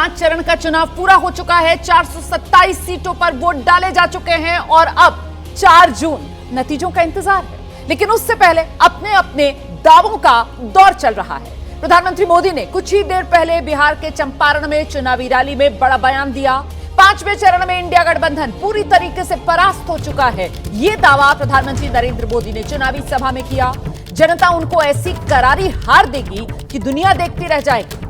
5 चरण का चुनाव पूरा हो चुका है। 427 सीटों पर वोट डाले जा चुके हैं और अब 4 जून नतीजों का इंतजार है। लेकिन उससे पहले अपने अपने दावों का दौर चल रहा है। प्रधानमंत्री मोदी ने कुछ ही देर पहले बिहार के चंपारण में चुनावी रैली में बड़ा बयान दिया। 5वें चरण में इंडिया गठबंधन पूरी तरीके से परास्त हो चुका है, ये दावा प्रधानमंत्री नरेंद्र मोदी ने चुनावी सभा में किया। जनता उनको ऐसी करारी हार देगी कि दुनिया देखती रह जाएगी।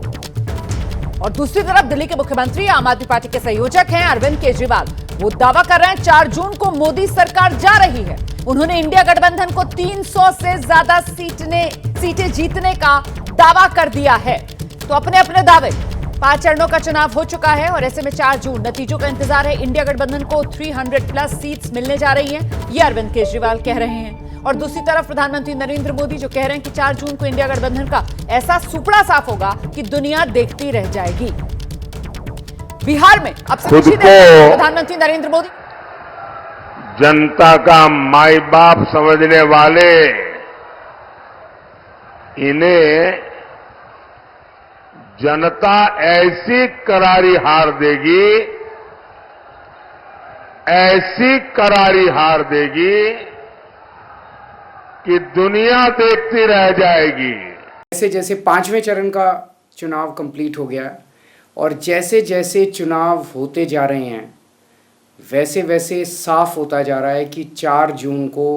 और दूसरी तरफ दिल्ली के मुख्यमंत्री आम आदमी पार्टी के संयोजक हैं अरविंद केजरीवाल। वो दावा कर रहे हैं 4 जून को मोदी सरकार जा रही है। उन्होंने इंडिया गठबंधन को 300 से ज्यादा सीटें जीतने का दावा कर दिया है। तो अपने अपने दावे, 5 चरणों का चुनाव हो चुका है और ऐसे में 4 जून नतीजों का इंतजार है। इंडिया गठबंधन को 300+ सीट्स मिलने जा रही हैं, ये अरविंद केजरीवाल कह रहे हैं। और दूसरी तरफ प्रधानमंत्री नरेंद्र मोदी जो कह रहे हैं कि 4 जून को इंडिया गठबंधन का ऐसा सुपड़ा साफ होगा कि दुनिया देखती रह जाएगी। बिहार में अब से कुछ ही देर पहले प्रधानमंत्री नरेंद्र मोदी जनता का माई बाप समझने वाले इन्हें जनता ऐसी करारी हार देगी, ऐसी करारी हार देगी कि दुनिया देखती रह जाएगी। जैसे जैसे 5वें चरण का चुनाव कंप्लीट हो गया और जैसे जैसे चुनाव होते जा रहे हैं वैसे वैसे साफ होता जा रहा है कि 4 जून को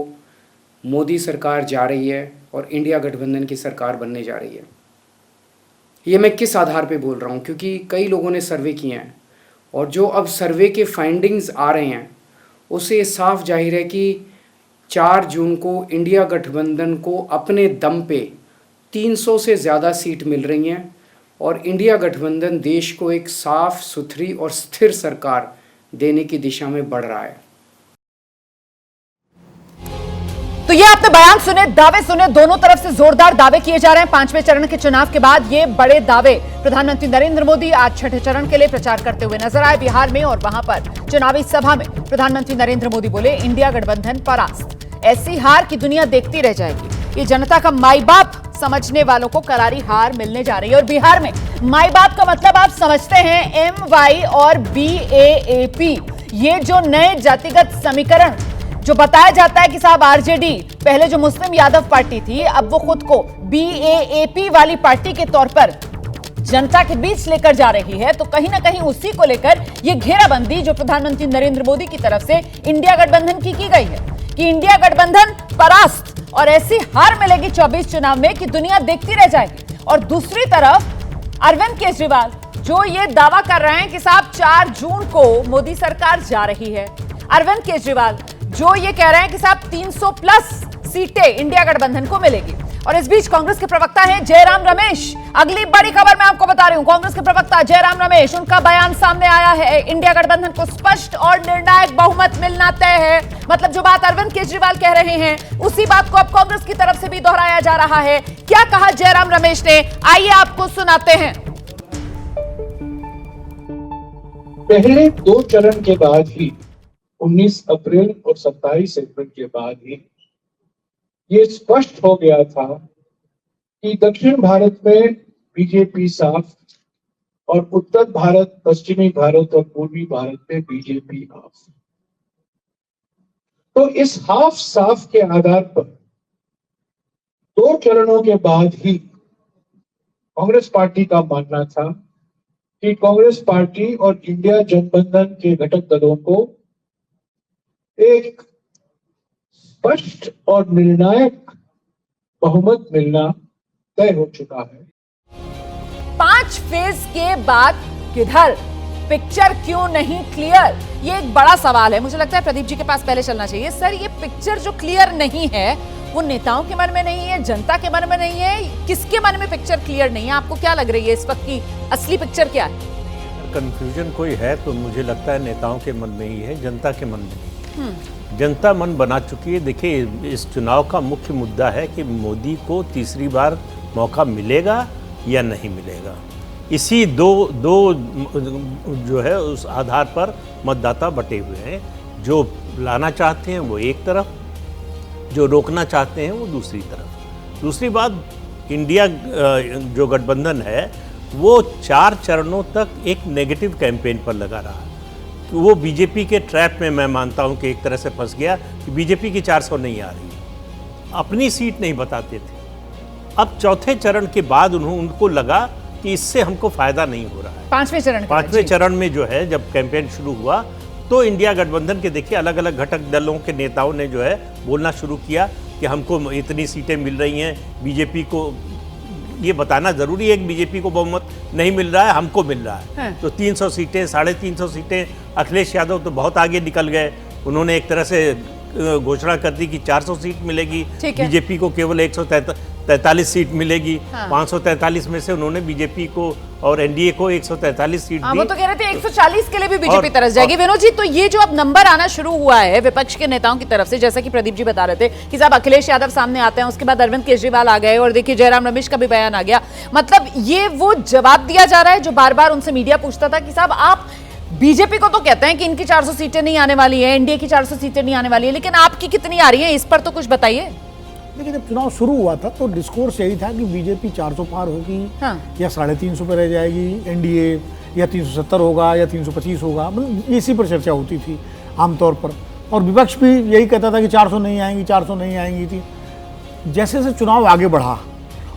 मोदी सरकार जा रही है और इंडिया गठबंधन की सरकार बनने जा रही है। ये मैं किस आधार पे बोल रहा हूँ, क्योंकि कई लोगों ने सर्वे किए हैं और जो अब सर्वे के फाइंडिंग्स आ रहे हैं उससे साफ जाहिर है कि 4 जून को इंडिया गठबंधन को अपने दम पे 300 से ज़्यादा सीट मिल रही हैं और इंडिया गठबंधन देश को एक साफ सुथरी और स्थिर सरकार देने की दिशा में बढ़ रहा है। तो ये आपने बयान सुने, दावे सुने, दोनों तरफ से जोरदार दावे किए जा रहे हैं। 5वें चरण के चुनाव के बाद ये बड़े दावे प्रधानमंत्री नरेंद्र मोदी आज 6ठे चरण के लिए प्रचार करते हुए नजर आए बिहार में और वहां पर चुनावी सभा में प्रधानमंत्री नरेंद्र मोदी बोले इंडिया गठबंधन परास्त, ऐसी हार की दुनिया देखती रह जाएगी। ये जनता का माई बाप समझने वालों को करारी हार मिलने जा रही है। और बिहार में माई बाप का मतलब आप समझते हैं MY और BAAP, ये जो नए जातिगत समीकरण जो बताया जाता है कि साहब RJD पहले जो मुस्लिम यादव पार्टी थी अब वो खुद को BAAP वाली पार्टी के तौर पर जनता के बीच लेकर जा रही है। तो कहीं ना कहीं उसी को लेकर ये घेराबंदी जो प्रधानमंत्री नरेंद्र मोदी की तरफ से इंडिया गठबंधन की गई है कि इंडिया गठबंधन परास्त और ऐसी हार मिलेगी 24 चुनाव में कि दुनिया देखती रह जाएगी। और दूसरी तरफ अरविंद केजरीवाल जो ये दावा कर रहे हैं कि साहब 4 जून को मोदी सरकार जा रही है। अरविंद केजरीवाल जो ये कह रहे हैं कि साहब 300+ सीटें इंडिया गठबंधन को मिलेगी। और इस बीच कांग्रेस के प्रवक्ता हैं जयराम रमेश। अगली बड़ी खबर मैं आपको बता रही हूं, कांग्रेस के प्रवक्ता जयराम रमेश, उनका बयान सामने आया है। इंडिया गठबंधन को स्पष्ट और निर्णायक बहुमत मिलना तय है। मतलब जो बात अरविंद केजरीवाल कह रहे हैं उसी बात को अब कांग्रेस की तरफ से भी दोहराया जा रहा है। क्या कहा जयराम रमेश ने, आइए आपको सुनाते हैं। पहले 2 चरण के बाद ही 19 अप्रैल और 27 अप्रैल के बाद ही ये स्पष्ट हो गया था कि दक्षिण भारत में बीजेपी साफ और उत्तर भारत, पश्चिमी भारत और पूर्वी भारत में बीजेपी हाफ। तो इस हाफ साफ के आधार पर 2 चरणों के बाद ही कांग्रेस पार्टी का मानना था कि कांग्रेस पार्टी और इंडिया गठबंधन के घटक दलों को एक स्पष्ट और निर्णायक बहुमत मिलना तय हो चुका है। 5 फेज के बाद किधर, पिक्चर क्यों नहीं क्लियर, ये एक बड़ा सवाल है। मुझे लगता है प्रदीप जी के पास पहले चलना चाहिए। सर, ये पिक्चर जो क्लियर नहीं है वो नेताओं के मन में नहीं है, जनता के मन में नहीं है, किसके मन में पिक्चर क्लियर नहीं है? आपको क्या लग रही है इस वक्त की असली पिक्चर क्या है? कंफ्यूजन कोई है तो मुझे लगता है नेताओं के मन में ही है, जनता के मन में नहीं। जनता मन बना चुकी है। देखिए, इस चुनाव का मुख्य मुद्दा है कि मोदी को तीसरी बार मौका मिलेगा या नहीं मिलेगा। इसी दो जो है उस आधार पर मतदाता बटे हुए हैं। जो लाना चाहते हैं वो एक तरफ, जो रोकना चाहते हैं वो दूसरी तरफ। दूसरी बात, इंडिया जो गठबंधन है वो 4 चरणों तक एक नेगेटिव कैंपेन पर लगा रहा। वो बीजेपी के ट्रैप में मैं मानता हूं कि एक तरह से फंस गया कि बीजेपी की 400 नहीं आ रही, अपनी सीट नहीं बताते थे। अब चौथे चरण के बाद उनको लगा कि इससे हमको फायदा नहीं हो रहा है। पांचवें चरण में जो है जब कैंपेन शुरू हुआ तो इंडिया गठबंधन के देखिए अलग अलग घटक दलों के नेताओं ने जो है बोलना शुरू किया कि हमको इतनी सीटें मिल रही हैं, बीजेपी को ये बताना जरूरी है कि बीजेपी को बहुमत नहीं मिल रहा है, हमको मिल रहा है। तो 300 सीटें, 350 सीटें, अखिलेश यादव तो बहुत आगे निकल गए। उन्होंने एक तरह से घोषणा कर दी कि 400 सीट मिलेगी, बीजेपी को केवल 143 सीट मिलेगी। 543 में से उन्होंने बीजेपी को और एनडीए को 143 सीट दी। वो तो कह रहे थे 140 के लिए भी बीजेपी तरस जाएगी। विनोद जी, तो ये जो अब नंबर आना शुरू हुआ है विपक्ष के नेताओं की तरफ से, जैसा कि प्रदीप जी बता रहे थे कि साहब अखिलेश यादव सामने आते हैं, उसके बाद अरविंद केजरीवाल आ गए और देखिए जयराम रमेश का भी बयान आ गया। मतलब ये वो जवाब दिया जा रहा है जो बार बार उनसे मीडिया पूछता था कि साहब आप बीजेपी को तो कहते हैं कि इनकी 400 सीटें नहीं आने वाली है, एनडीए की 400 सीटें नहीं आने वाली है, लेकिन आपकी कितनी आ रही है, इस पर तो कुछ बताइए। देखिए, जब चुनाव शुरू हुआ था तो डिस्कोर्स यही था कि बीजेपी 400 पार होगी या 350 पे रह जाएगी, एनडीए या 370 होगा या 325 होगा, मतलब इसी पर चर्चा होती थी आमतौर पर। और विपक्ष भी यही कहता था कि 400 नहीं आएंगी, 400 नहीं आएंगी थी। जैसे जैसे चुनाव आगे बढ़ा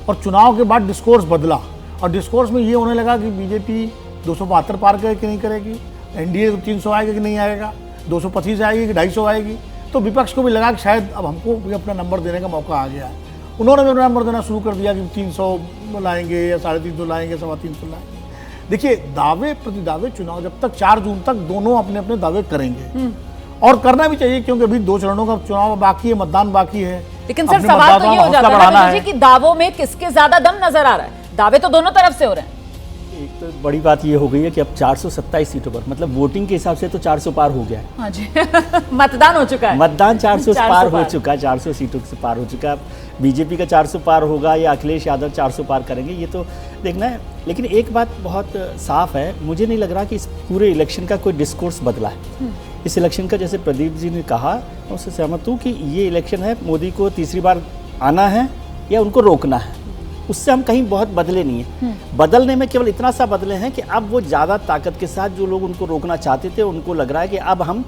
और चुनाव के बाद डिस्कोर्स बदला और डिस्कोर्स में ये होने लगा कि बीजेपी 272 पार करेगी कि नहीं करेगी, एनडीए 300 आएगा कि नहीं आएगा, 225 आएगी कि 250 आएगी। तो विपक्ष को भी लगा कि शायद अब हमको भी अपना नंबर देने का मौका आ गया है। उन्होंने भी अपना नंबर देना शुरू कर दिया कि 300 लाएंगे या 350 लाएंगे, 350 लाएंगे। देखिए, दावे प्रतिदावे चुनाव जब तक 4 जून तक दोनों अपने अपने दावे करेंगे और करना भी चाहिए, क्योंकि अभी 2 चरणों का चुनाव बाकी है, मतदान बाकी है। लेकिन सर सवाल तो ये हो जाता है कि दावों में किसके ज्यादा दम नजर आ रहा है? दावे तो दोनों तरफ से हो रहे हैं। एक तो बड़ी बात ये हो गई है कि अब 427 सीटों पर, मतलब वोटिंग के हिसाब से तो 400 पार हो गया है। हाँ जी मतदान हो चुका है, मतदान 400 पार हो चुका है, 400 सीटों से पार हो चुका है। बीजेपी का 400 पार होगा या अखिलेश यादव 400 पार करेंगे, ये तो देखना है। लेकिन एक बात बहुत साफ है, मुझे नहीं लग रहा कि इस पूरे इलेक्शन का कोई डिस्कोर्स बदला है। इस इलेक्शन का, जैसे प्रदीप जी ने कहा, मैं उससे सहमत हूँ कि ये इलेक्शन है मोदी को तीसरी बार आना है या उनको रोकना है। उससे हम कहीं बहुत बदले नहीं हैं। बदलने में केवल इतना सा बदले हैं कि अब वो ज़्यादा ताकत के साथ जो लोग उनको रोकना चाहते थे, उनको लग रहा है कि अब हम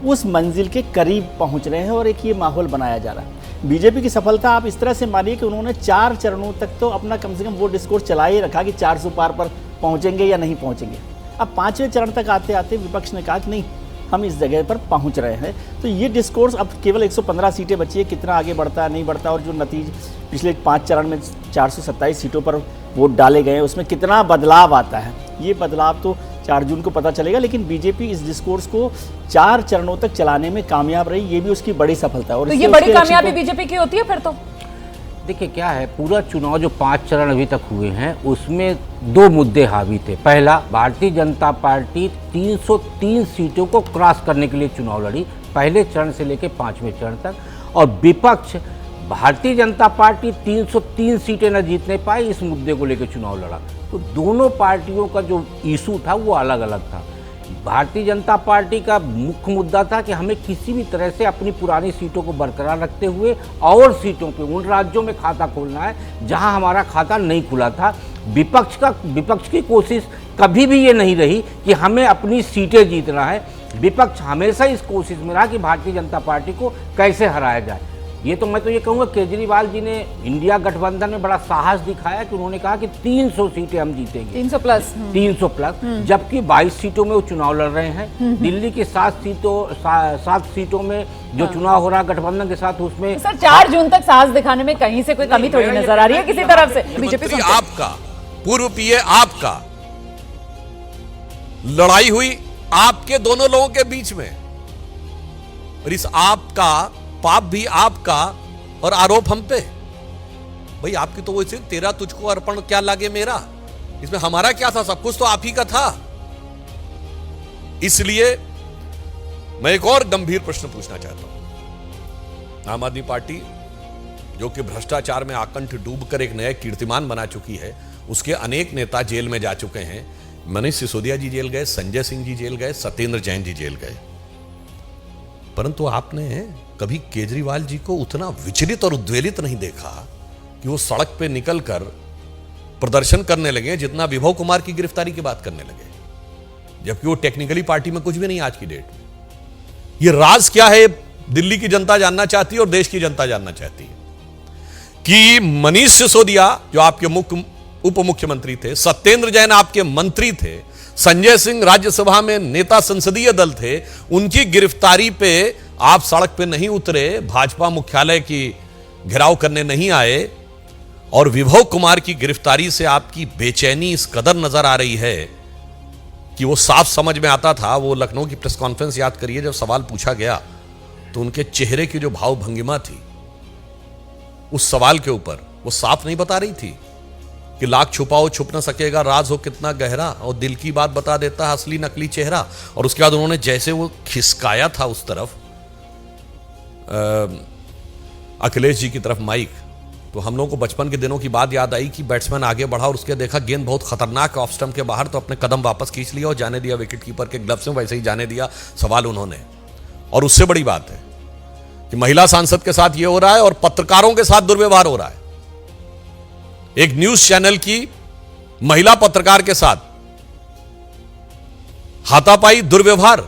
उस मंजिल के करीब पहुंच रहे हैं और एक ये माहौल बनाया जा रहा है। बीजेपी की सफलता आप इस तरह से मानिए कि उन्होंने 4 चरणों तक तो अपना कम से कम वो डिस्कोर्स चला ही रखा कि 400 पार पर पहुँचेंगे या नहीं पहुँचेंगे। अब 5वें चरण तक आते आते विपक्ष ने कहा कि नहीं, हम इस जगह पर पहुंच रहे हैं। तो ये डिस्कोर्स अब केवल 115 सीटें बची है, कितना आगे बढ़ता है नहीं बढ़ता, और जो नतीजे पिछले 5 चरण में 427 सीटों पर वोट डाले गए हैं उसमें कितना बदलाव आता है, ये बदलाव तो 4 जून को पता चलेगा। लेकिन बीजेपी इस डिस्कोर्स को 4 चरणों तक चलाने में कामयाब रही, ये भी उसकी बड़ी सफलता है। और तो ये बड़ी कामयाबी बीजेपी की होती है फिर तो। देखिए क्या है, पूरा चुनाव जो 5 चरण अभी तक हुए हैं उसमें 2 मुद्दे हावी थे। पहला, भारतीय जनता पार्टी 303 सीटों को क्रॉस करने के लिए चुनाव लड़ी, पहले चरण से लेकर 5वें चरण तक, और विपक्ष भारतीय जनता पार्टी 303 सीटें न जीतने पाई, इस मुद्दे को लेकर चुनाव लड़ा। तो दोनों पार्टियों का जो इशू था वो अलग अलग था। भारतीय जनता पार्टी का मुख्य मुद्दा था कि हमें किसी भी तरह से अपनी पुरानी सीटों को बरकरार रखते हुए और सीटों पे उन राज्यों में खाता खोलना है जहां हमारा खाता नहीं खुला था। विपक्ष की कोशिश कभी भी ये नहीं रही कि हमें अपनी सीटें जीतना है। विपक्ष हमेशा इस कोशिश में रहा कि भारतीय जनता पार्टी को कैसे हराया जाए। ये तो मैं तो ये कहूँगा, केजरीवाल जी ने इंडिया गठबंधन में बड़ा साहस दिखाया कि उन्होंने कहा कि 300 सीटें हम जीतेंगे, 300 प्लस, जबकि 22 सीटों में वो चुनाव लड़ रहे हैं। दिल्ली की 7 सीटों में जो चुनाव हो रहा है गठबंधन के साथ, उसमें सर 4 जून तक साहस दिखाने में कहीं से कोई कमी थोड़ी नजर आ रही है किसी तरफ से। बीजेपी आपका, पूर्व पीए आपका, लड़ाई हुई आपके दोनों लोगों के बीच में, और इस आपका पाप भी आपका और आरोप हम पे। भाई आपकी तो वो इसे तेरा तुझको अर्पण क्या लागे मेरा, इसमें हमारा क्या था, सब कुछ तो आप ही का था। इसलिए मैं एक और गंभीर प्रश्न पूछना चाहता हूं। आम आदमी पार्टी जो कि भ्रष्टाचार में आकंठ डूबकर एक नया कीर्तिमान बना चुकी है, उसके अनेक नेता जेल में जा चुके हैं। मनीष सिसोदिया जी जेल गए, संजय सिंह जी जेल गए, सत्येंद्र जैन जी जेल गए, परंतु आपने कभी केजरीवाल जी को उतना विचलित और उद्वेलित नहीं देखा कि वो सड़क पे निकलकर प्रदर्शन करने लगे जितना विभव कुमार की गिरफ्तारी की बात करने लगे, जबकि वो टेक्निकली पार्टी में कुछ भी नहीं आज की डेट में। ये राज क्या है दिल्ली की जनता जानना चाहती है और देश की जनता जानना चाहती है कि मनीष सिसोदिया जो आपके उप मुख्यमंत्री थे, सत्येंद्र जैन आपके मंत्री थे, संजय सिंह राज्यसभा में नेता संसदीय दल थे, उनकी गिरफ्तारी पे आप सड़क पे नहीं उतरे, भाजपा मुख्यालय की घेराव करने नहीं आए, और विभव कुमार की गिरफ्तारी से आपकी बेचैनी इस कदर नजर आ रही है कि वो साफ समझ में आता था। वो लखनऊ की प्रेस कॉन्फ्रेंस याद करिए, जब सवाल पूछा गया तो उनके चेहरे की जो भाव भंगिमा थी उस सवाल के ऊपर वो साफ नहीं बता रही थी कि लाख छुपाओ छुप न सकेगा, राज हो कितना गहरा, और दिल की बात बता देता है असली नकली चेहरा। और उसके बाद उन्होंने जैसे वो खिसकाया था उस तरफ अखिलेश जी की तरफ माइक, तो हम लोगों को बचपन के दिनों की बात याद आई कि बैट्समैन आगे बढ़ा और उसके देखा गेंद बहुत खतरनाक ऑफ स्टंप के बाहर, तो अपने कदम वापस खींच लिया और जाने दिया विकेट कीपर के ग्लव्स में, वैसे ही जाने दिया सवाल उन्होंने। और उससे बड़ी बात है कि महिला सांसद के साथ यह हो रहा है और पत्रकारों के साथ दुर्व्यवहार हो रहा है। एक न्यूज चैनल की महिला पत्रकार के साथ हाथापाई, दुर्व्यवहार,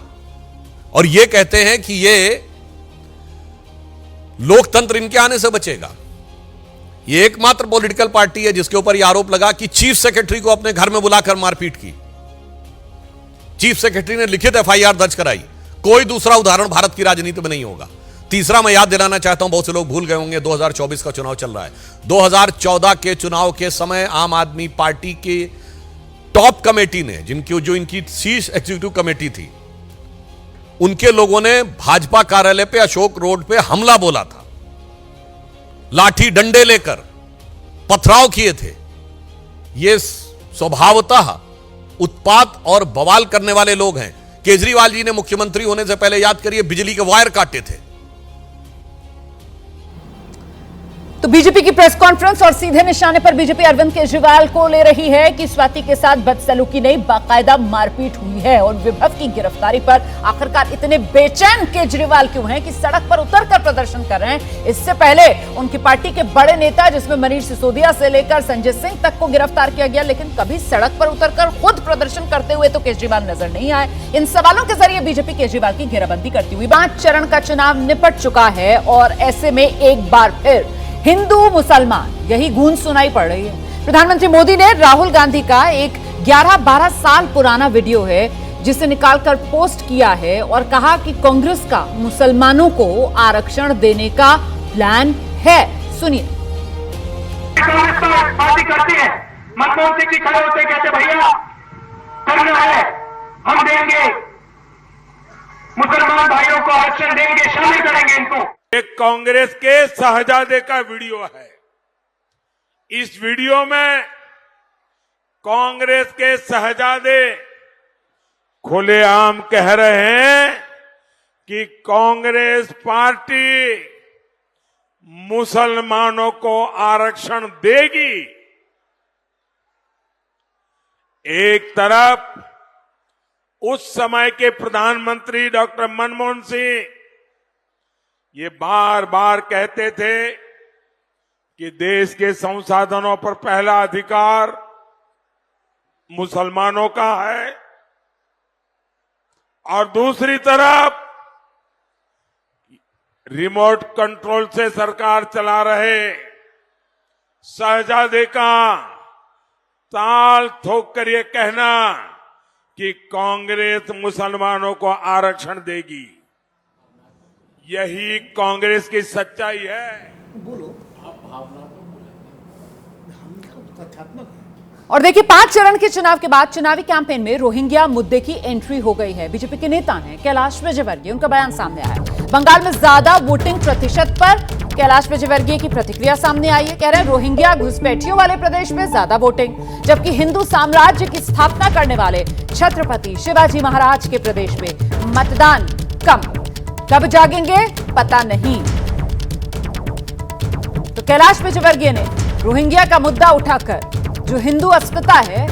और यह कहते हैं कि यह लोकतंत्र इनके आने से बचेगा। यह एकमात्र पॉलिटिकल पार्टी है जिसके ऊपर यह आरोप लगा कि चीफ सेक्रेटरी को अपने घर में बुलाकर मारपीट की। चीफ सेक्रेटरी ने लिखित एफआईआर दर्ज कराई। कोई दूसरा उदाहरण भारत की राजनीति में नहीं होगा। तीसरा मैं याद दिलाना चाहता हूं, बहुत से लोग भूल गए होंगे, 2024 का चुनाव चल रहा है। 2014 के चुनाव के समय आम आदमी पार्टी की टॉप कमेटी ने, जो इनकी शीर्ष एग्जीक्यूटिव कमेटी थी, उनके लोगों ने भाजपा कार्यालय पे अशोक रोड पे हमला बोला था, लाठी डंडे लेकर पथराव किए थे। ये स्वभावतः उत्पात और बवाल करने वाले लोग हैं। केजरीवाल जी ने मुख्यमंत्री होने से पहले, याद करिए, बिजली के वायर काटे थे। तो बीजेपी की प्रेस कॉन्फ्रेंस और सीधे निशाने पर बीजेपी अरविंद केजरीवाल को ले रही है कि स्वाति के साथ बदसलूकी नहीं, बाकायदा मारपीट हुई है। और विभव की गिरफ्तारी पर आखिरकार इतने बेचैन केजरीवाल क्यों हैं कि सड़क पर उतरकर प्रदर्शन कर रहे हैं? इससे पहले उनकी पार्टी के बड़े नेता, जिसमें मनीष सिसोदिया से लेकर संजय सिंह तक को गिरफ्तार किया गया, लेकिन कभी सड़क पर उतरकर खुद प्रदर्शन करते हुए तो केजरीवाल नजर नहीं आए। इन सवालों के जरिए बीजेपी केजरीवाल की घेराबंदी करती हुई। 5 चरण का चुनाव निपट चुका है और ऐसे में एक बार फिर हिंदू मुसलमान, यही गूंज सुनाई पड़ रही है। प्रधानमंत्री मोदी ने राहुल गांधी का एक 11-12 साल पुराना वीडियो है जिसे निकालकर पोस्ट किया है और कहा कि कांग्रेस का मुसलमानों को आरक्षण देने का प्लान है। सुनिए। कांग्रेस पार्टी करती है, मनमोहन सिंह जी खड़े होते कहते भैया करना है, हम देंगे, मुसलमान भाइयों को आरक्षण देंगे, शामिल करेंगे इनको। एक कांग्रेस के शहजादे का वीडियो है। इस वीडियो में कांग्रेस के शहजादे खुलेआम कह रहे हैं कि कांग्रेस पार्टी मुसलमानों को आरक्षण देगी। एक तरफ उस समय के प्रधानमंत्री डॉक्टर मनमोहन सिंह ये बार बार कहते थे कि देश के संसाधनों पर पहला अधिकार मुसलमानों का है, और दूसरी तरफ रिमोट कंट्रोल से सरकार चला रहे शहजादे का ताल ठोक कर ये कहना कि कांग्रेस मुसलमानों को आरक्षण देगी, यही कांग्रेस की सच्चाई है। और देखिए, 5 चरण के चुनाव के बाद चुनावी कैंपेन में रोहिंग्या मुद्दे की एंट्री हो गई है। बीजेपी के नेता हैं कैलाश विजयवर्गीय, उनका बयान सामने आया है। बंगाल में ज्यादा वोटिंग प्रतिशत पर कैलाश विजयवर्गीय की प्रतिक्रिया सामने आई है। कह रहे हैं रोहिंग्या घुसपैठियों वाले प्रदेश में ज्यादा वोटिंग, जबकि हिंदू साम्राज्य की स्थापना करने वाले छत्रपति शिवाजी महाराज के प्रदेश में मतदान कम। कब जागेंगे पता नहीं। तो कैलाश विजयवर्गीय ने रोहिंग्या का मुद्दा उठाकर जो हिंदू अस्मिता है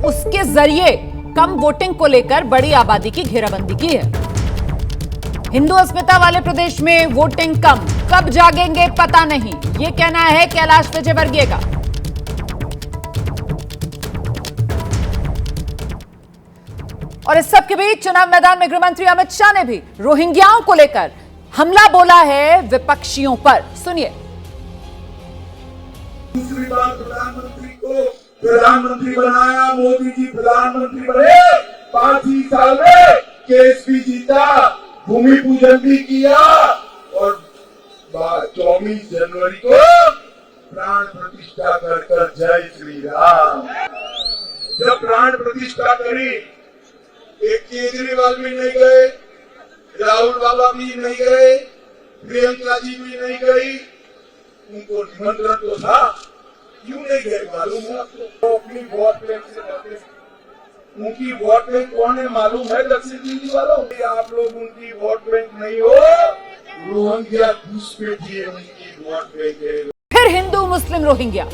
उसके जरिए कम वोटिंग को लेकर बड़ी आबादी की घेराबंदी की है। हिंदू अस्मिता वाले प्रदेश में वोटिंग कम, कब जागेंगे पता नहीं, ये कहना है कैलाश विजयवर्गीय का। और इस सब के बीच चुनाव मैदान में गृहमंत्री अमित शाह ने भी रोहिंग्याओं को लेकर हमला बोला है विपक्षियों पर। सुनिए। दूसरी बार प्रधानमंत्री को प्रधानमंत्री बनाया, मोदी जी प्रधानमंत्री बने, 5 ही साल में केस भी जीता, भूमि पूजन भी किया और 24 जनवरी को प्राण प्रतिष्ठा कर जय श्री राम। जब प्राण प्रतिष्ठा करी, एक केजरीवाल भी नहीं गए, राहुल बाबा भी नहीं गए, प्रियंका जी भी नहीं गई, उनको निमंत्रण तो था, क्यों नहीं गए मालूम है आपको? अपनी वोट बैंक से वापस, उनकी वोट बैंक कौन है मालूम है? दक्षिण दिल्ली वालों। आप लोग उनकी वोट बैंक नहीं हो, रोहिंग्या घुसपैठिए उनकी वोट बैंक है। फिर हिंदू मुस्लिम रोहिंग्या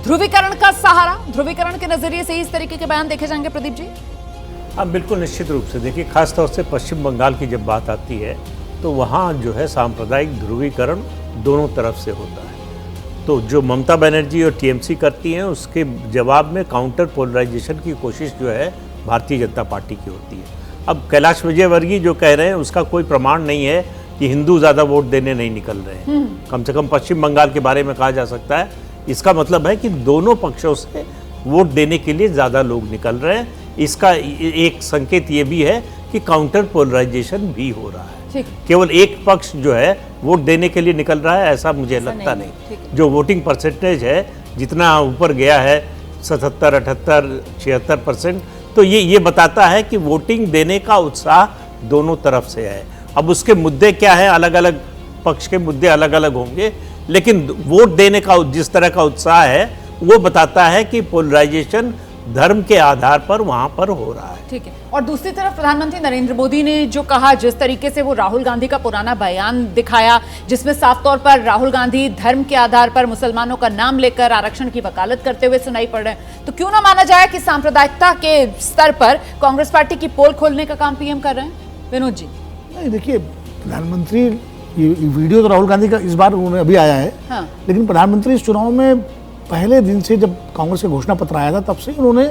ध्रुवीकरण का सहारा, ध्रुवीकरण के नजरिए से इस तरीके के बयान देखे जाएंगे प्रदीप जी? हाँ, बिल्कुल निश्चित रूप से। देखिए, खासतौर से पश्चिम बंगाल की जब बात आती है तो वहाँ जो है सांप्रदायिक ध्रुवीकरण दोनों तरफ से होता है। तो जो ममता बनर्जी और टीएमसी करती हैं, उसके जवाब में काउंटर पोलराइजेशन की कोशिश जो है भारतीय जनता पार्टी की होती है। अब कैलाश विजयवर्गीय जो कह रहे हैं उसका कोई प्रमाण नहीं है कि हिंदू ज़्यादा वोट देने नहीं निकल रहे हैं। कम से कम पश्चिम बंगाल के बारे में कहा जा सकता है। इसका मतलब है कि दोनों पक्षों से वोट देने के लिए ज़्यादा लोग निकल रहे हैं। इसका एक संकेत ये भी है कि काउंटर पोलराइजेशन भी हो रहा है। केवल एक पक्ष जो है वोट देने के लिए निकल रहा है ऐसा मुझे लगता नहीं। जो वोटिंग परसेंटेज है जितना ऊपर गया है 77, 78, 76%, तो ये बताता है कि वोटिंग देने का उत्साह दोनों तरफ से है। अब उसके मुद्दे क्या हैं, अलग अलग पक्ष के मुद्दे अलग अलग होंगे, लेकिन वोट देने का जिस तरह का उत्साह है वो बताता है कि पोलराइजेशन धर्म के आधार पर वहां पर हो रहा है। ठीक है। और दूसरी तरफ प्रधानमंत्री नरेंद्र मोदी ने जो कहा, जिस तरीके से वो राहुल गांधी का पुराना बयान दिखाया, जिसमें साफ तौर पर राहुल गांधी धर्म के आधार पर मुसलमानों का नाम लेकर आरक्षण की वकालत करते हुए सुनाई पड़ रहे हैं, तो क्यों ना माना जाए कि सांप्रदायिकता के स्तर पर कांग्रेस पार्टी की पोल खोलने का काम पीएम कर रहे हैं? विनोद जी। नहीं, देखिए, प्रधानमंत्री, ये वीडियो तो राहुल गांधी का इस बार उन्होंने अभी आया है। हाँ। लेकिन प्रधानमंत्री इस चुनाव में पहले दिन से, जब कांग्रेस का घोषणा पत्र आया था, तब से उन्होंने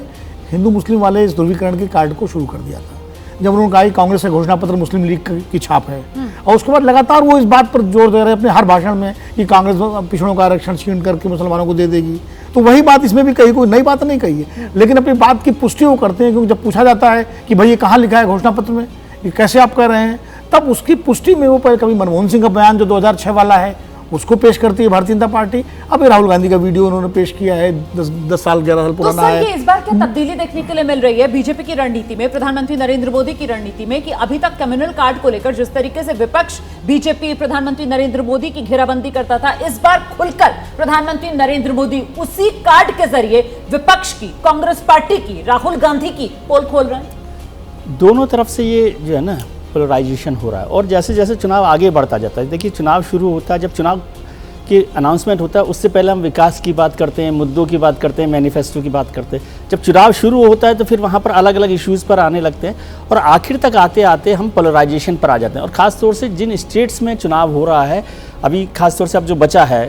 हिंदू मुस्लिम वाले इस ध्रुवीकरण के कार्ड को शुरू कर दिया था। जब उन्होंने कहा कि कांग्रेस का घोषणा पत्र मुस्लिम लीग की छाप है, और उसके बाद लगातार वो इस बात पर जोर दे रहे हैं अपने हर भाषण में कि कांग्रेस पिछड़ों का आरक्षण छीन करके मुसलमानों को दे देगी। तो वही बात इसमें भी कही, कोई नई बात नहीं कही है, लेकिन अपनी बात की पुष्टि वो करते हैं। क्योंकि जब पूछा जाता है कि भाई ये कहाँ लिखा है घोषणा पत्र में, ये कैसे आप कह रहे हैं, तब उसकी पुष्टि में वो पहले कभी मनमोहन सिंह का बयान जो 2006 वाला है उसको पेश करती है भारतीय जनता पार्टी। अब ये राहुल गांधी का वीडियो उन्होंने पेश किया है, 10 साल 11 साल पुराना है। तो इस बार क्या तब्दीली देखने के लिए मिल रही है बीजेपी की रणनीति में, प्रधानमंत्री नरेंद्र मोदी की रणनीति में, कि अभी तक कम्युनल कार्ड को लेकर जिस तरीके से विपक्ष बीजेपी प्रधानमंत्री नरेंद्र मोदी की घेराबंदी करता था, इस बार खुलकर प्रधानमंत्री नरेंद्र मोदी उसी कार्ड के जरिए विपक्ष की, कांग्रेस पार्टी की, राहुल गांधी की पोल खोल रहे हैं? दोनों तरफ से ये जो है ना पोलराइजेशन हो रहा है। और जैसे जैसे चुनाव आगे बढ़ता जाता है, देखिए चुनाव शुरू होता है, जब चुनाव की अनाउंसमेंट होता है उससे पहले हम विकास की बात करते हैं, मुद्दों की बात करते हैं, मैनिफेस्टो की बात करते हैं। जब चुनाव शुरू होता है तो फिर वहाँ पर अलग अलग इश्यूज़ पर आने लगते हैं, और आखिर तक आते आते हम पोलराइजेशन पर आ जाते हैं। और ख़ास तौर से जिन स्टेट्स में चुनाव हो रहा है अभी, खास तौर से अब जो बचा है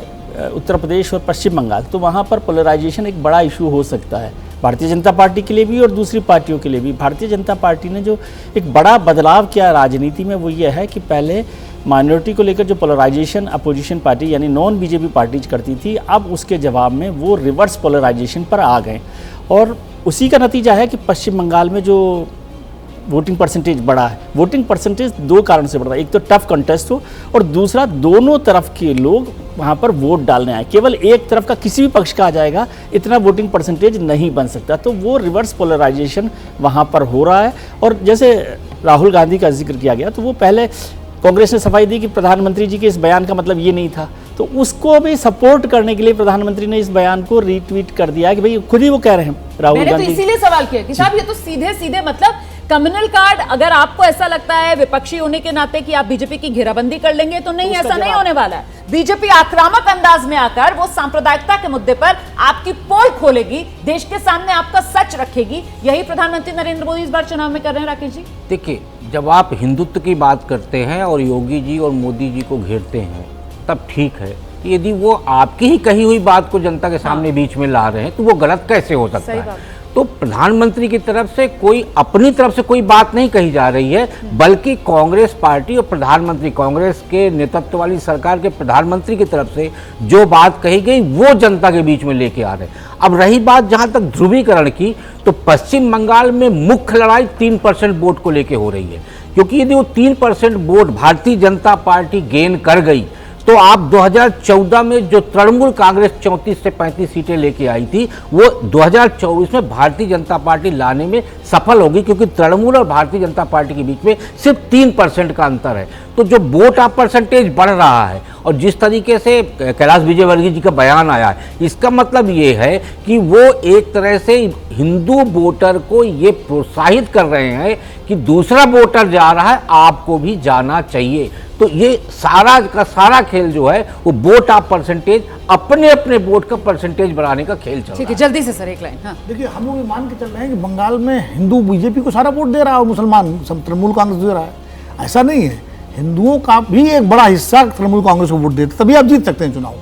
उत्तर प्रदेश और पश्चिम बंगाल, तो वहाँ पर पोलराइजेशन एक बड़ा इशू हो सकता है भारतीय जनता पार्टी के लिए भी और दूसरी पार्टियों के लिए भी। भारतीय जनता पार्टी ने जो एक बड़ा बदलाव किया राजनीति में, वो ये है कि पहले माइनॉरिटी को लेकर जो पोलराइजेशन अपोजिशन पार्टी यानी नॉन बीजेपी पार्टीज करती थी, अब उसके जवाब में वो रिवर्स पोलराइजेशन पर आ गए। और उसी का नतीजा है कि पश्चिम बंगाल में जो वोटिंग परसेंटेज बढ़ा है, वोटिंग परसेंटेज 2 कारण से बढ़ा है। एक तो टफ कंटेस्ट हो, और दूसरा दोनों तरफ के लोग वहाँ पर वोट डालने आए। केवल एक तरफ का किसी भी पक्ष का आ जाएगा, इतना वोटिंग परसेंटेज नहीं बन सकता। तो वो रिवर्स पोलराइजेशन वहाँ पर हो रहा है। और जैसे राहुल गांधी का जिक्र किया गया, तो वो पहले कांग्रेस ने सफाई दी कि प्रधानमंत्री जी के इस बयान का मतलब ये नहीं था, तो उसको भी सपोर्ट करने के लिए प्रधानमंत्री ने इस बयान को रीट्वीट कर दिया कि भाई खुद ही वो कह रहे हैं राहुल गांधी। मैंने तो इसीलिए सवाल किया कि साहब ये तो सीधे सीधे मतलब कम्युनल कार्ड, अगर आपको ऐसा लगता है विपक्षी होने के नाते कि आप बीजेपी की घेराबंदी कर लेंगे, तो नहीं, ऐसा नहीं होने वाला है। बीजेपी आक्रामक अंदाज में आकर वो सांप्रदायिकता के मुद्दे पर आपकी पोल खोलेगी, देश के सामने आपका सच रखेगी। यही प्रधानमंत्री नरेंद्र मोदी इस बार चुनाव में कर रहे हैं। राकेश जी, देखिए, जब आप हिंदुत्व की बात करते हैं और योगी जी और मोदी जी को घेरते हैं, तब ठीक है। यदि वो आपकी ही कही हुई बात को जनता के सामने बीच में ला रहे हैं, तो वो गलत कैसे हो सकता है? तो प्रधानमंत्री की तरफ से कोई अपनी तरफ से कोई बात नहीं कही जा रही है, बल्कि कांग्रेस पार्टी और प्रधानमंत्री, कांग्रेस के नेतृत्व वाली सरकार के प्रधानमंत्री की तरफ से जो बात कही गई वो जनता के बीच में लेके आ रहे हैं। अब रही बात जहां तक ध्रुवीकरण की, तो पश्चिम बंगाल में मुख्य लड़ाई 3% वोट को लेके हो रही है, क्योंकि यदि वो 3% vote Bharatiya Janata party gain कर गई तो आप 2014 में जो तृणमूल कांग्रेस 34 से 35 सीटें लेके आई थी, वो 2024 में भारतीय जनता पार्टी लाने में सफल होगी, क्योंकि तृणमूल और भारतीय जनता पार्टी के बीच में सिर्फ 3% का अंतर है। तो जो वोट ऑफ परसेंटेज बढ़ रहा है और जिस तरीके से कैलाश विजयवर्गीय जी का बयान आया है, इसका मतलब ये है कि वो एक तरह से हिंदू वोटर को ये प्रोत्साहित कर रहे हैं कि दूसरा वोटर जा रहा है, आपको भी जाना चाहिए। तो ये सारा का सारा खेल जो है वो वोट ऑफ परसेंटेज, अपने अपने वोट का परसेंटेज बढ़ाने का खेल चल रहा है। ठीक है, जल्दी से सर एक लाइन। हाँ, देखिए, हम लोग ये मान के चल रहे हैं कि बंगाल में हिंदू बीजेपी को सारा वोट दे रहा है और मुसलमान तृणमूल कांग्रेस दे रहा है। ऐसा नहीं है, हिंदुओं का भी एक बड़ा हिस्सा तृणमूल कांग्रेस को वोट देते, तभी आप जीत सकते हैं चुनाव।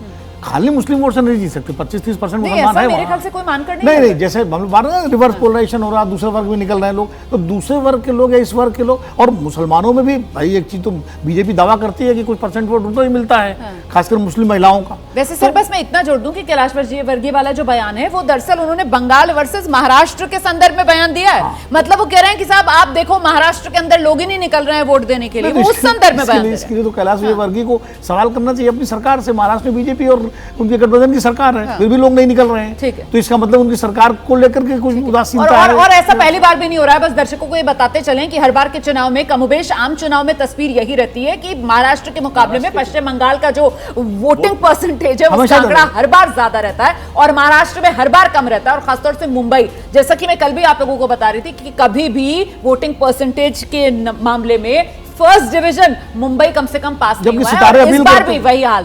खाली मुस्लिम वोट से नहीं जीत सकते, 25-30% मुसलमान है मेरे ख्याल से कोई मानकर नहीं, जैसे रिवर्स पोलराइजेशन हो रहा है, दूसरे वर्ग में निकल रहे हैं लोग, तो दूसरे वर्ग के लोग या इस वर्ग के लोग, और मुसलमानों में भी भाई एक चीज तो बीजेपी दावा करती है कि कुछ परसेंट वोट उनको ही मिलता है, खासकर मुस्लिम महिलाओं का। वैसे सर बस मैं इतना जोड़ दूं कि कैलाश विजयवर्गीय वाला जो बयान है वो दरअसल उन्होंने बंगाल वर्सेस महाराष्ट्र के संदर्भ में बयान दिया है। मतलब वो कह रहे हैं कि साहब आप देखो महाराष्ट्र के अंदर लोग ही नहीं निकल रहे हैं वोट देने के लिए, वो उस संदर्भ में बयान। इसके लिए तो कैलाश विजयवर्गीय को सवाल करना चाहिए अपनी सरकार से। महाराष्ट्र में बीजेपी और उनके गठबंधन की सरकार है, फिर भी लोग नहीं निकल रहे हैं। ठीक है, तो इसका मतलब उनकी सरकार को लेकर के कुछ उदासीनता है। और ऐसा पहली बार भी नहीं हो रहा है। बस दर्शकों को ये बताते चलें कि हर बार के चुनाव में कमोबेश आम चुनाव में तस्वीर यही रहती है कि महाराष्ट्र के मुकाबले में पश्चिम बंगाल का जो वोटिंग परसेंटेज है उसका आंकड़ा हर बार ज्यादा रहता है और महाराष्ट्र में हर बार कम रहता है। और खासतौर से मुंबई, जैसा कि मैं कल भी आप लोगों को बता रही थी कि कभी भी वोटिंग परसेंटेज के मामले में फर्स्ट डिवीजन मुंबई कम से कम पास नहीं हुआ है, इस बार भी वही हाल।